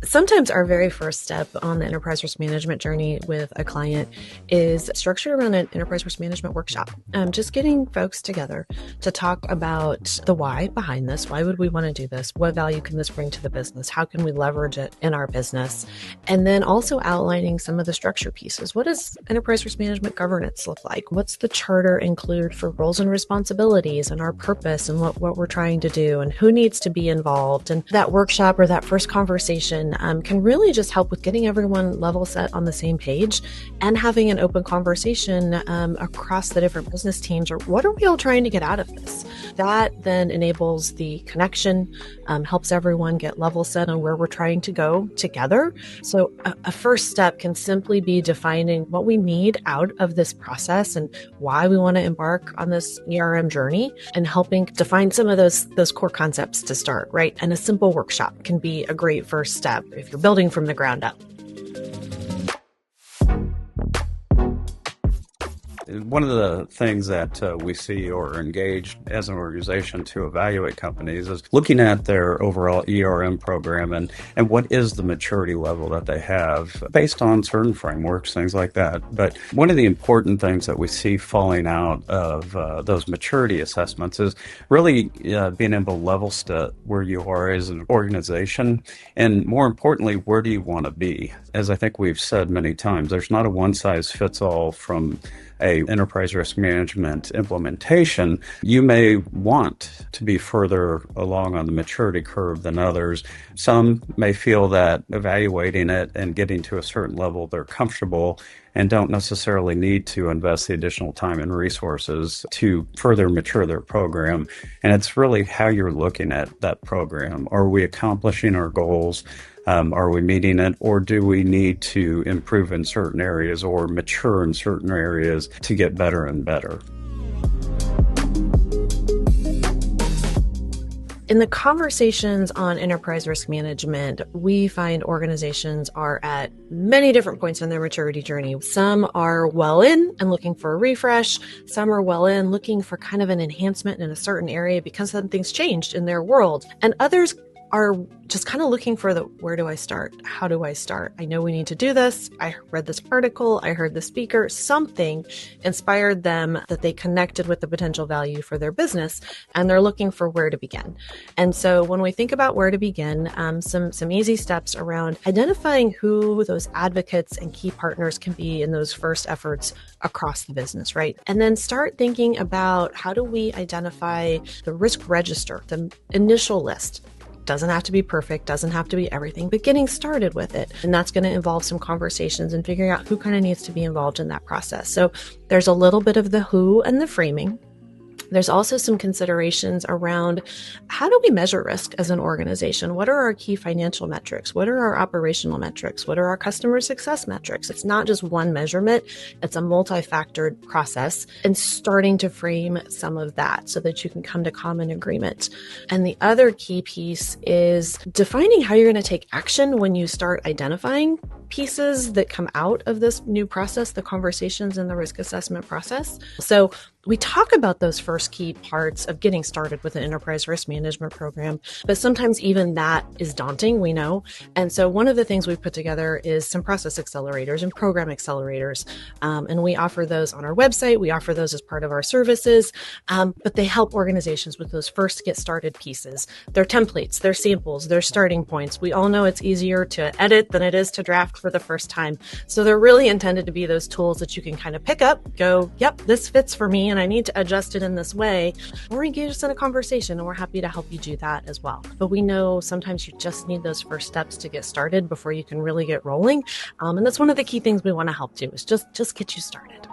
Sometimes our very first step on the enterprise risk management journey with a client is structured around an enterprise risk management workshop. Just getting folks together to talk about the why behind this. Why would we want to do this? What value can this bring to the business? How can we leverage it in our business? And then also outlining some of the structure pieces. What does enterprise risk management governance look like? What's the charter include for roles and responsibilities and our purpose and what we're trying to do and who needs to be involved? And that workshop or that first conversation can really just help with getting everyone level set on the same page and having an open conversation across the different business teams, or what are we all trying to get out of this? That then enables the connection, helps everyone get level set on where we're trying to go together. So a first step can simply be defining what we need out of this process and why we want to embark on this ERM journey, and helping define some of those core concepts to start, right? And a simple workshop can be a great first step if you're building from the ground up. One of the things that we see or are engaged as an organization to evaluate companies is looking at their overall ERM program and what is the maturity level that they have based on certain frameworks, things like that. But one of the important things that we see falling out of those maturity assessments is really being able to level set where you are as an organization, and more importantly, where do you want to be? As I think we've said many times, there's not a one-size-fits-all from a enterprise risk management implementation. You may want to be further along on the maturity curve than others. Some may feel that evaluating it and getting to a certain level, they're comfortable and don't necessarily need to invest the additional time and resources to further mature their program. And it's really how you're looking at that program. Are we accomplishing our goals? Are we meeting it, or do we need to improve in certain areas or mature in certain areas to get better and better? In the conversations on enterprise risk management, we find organizations are at many different points in their maturity journey. Some are well in and looking for a refresh. Some are well in looking for kind of an enhancement in a certain area because something's changed in their world. And others are just kind of looking for where do I start? How do I start? I know we need to do this. I read this article. I heard the speaker. Something inspired them that they connected with the potential value for their business, and they're looking for where to begin. And so when we think about where to begin, some easy steps around identifying who those advocates and key partners can be in those first efforts across the business, right? And then start thinking about how do we identify the risk register, the initial list. Doesn't have to be perfect, doesn't have to be everything, but getting started with it. And that's going to involve some conversations and figuring out who kind of needs to be involved in that process. So there's a little bit of the who and the framing. There's also some considerations around how do we measure risk as an organization? What are our key financial metrics? What are our operational metrics? What are our customer success metrics? It's not just one measurement. It's a multi-factored process, and starting to frame some of that so that you can come to common agreement. And the other key piece is defining how you're going to take action when you start identifying pieces that come out of this new process, the conversations and the risk assessment process. So we talk about those first key parts of getting started with an enterprise risk management program, but sometimes even that is daunting, we know. And so one of the things we've put together is some process accelerators and program accelerators. And we offer those on our website. We offer those as part of our services, but they help organizations with those first get started pieces. They're templates, they're samples, they're starting points. We all know it's easier to edit than it is to draft for the first time. So they're really intended to be those tools that you can kind of pick up, go, yep, this fits for me and I need to adjust it in this way, or engage us in a conversation, and we're happy to help you do that as well. But we know sometimes you just need those first steps to get started before you can really get rolling. And that's one of the key things we want to help do is just get you started.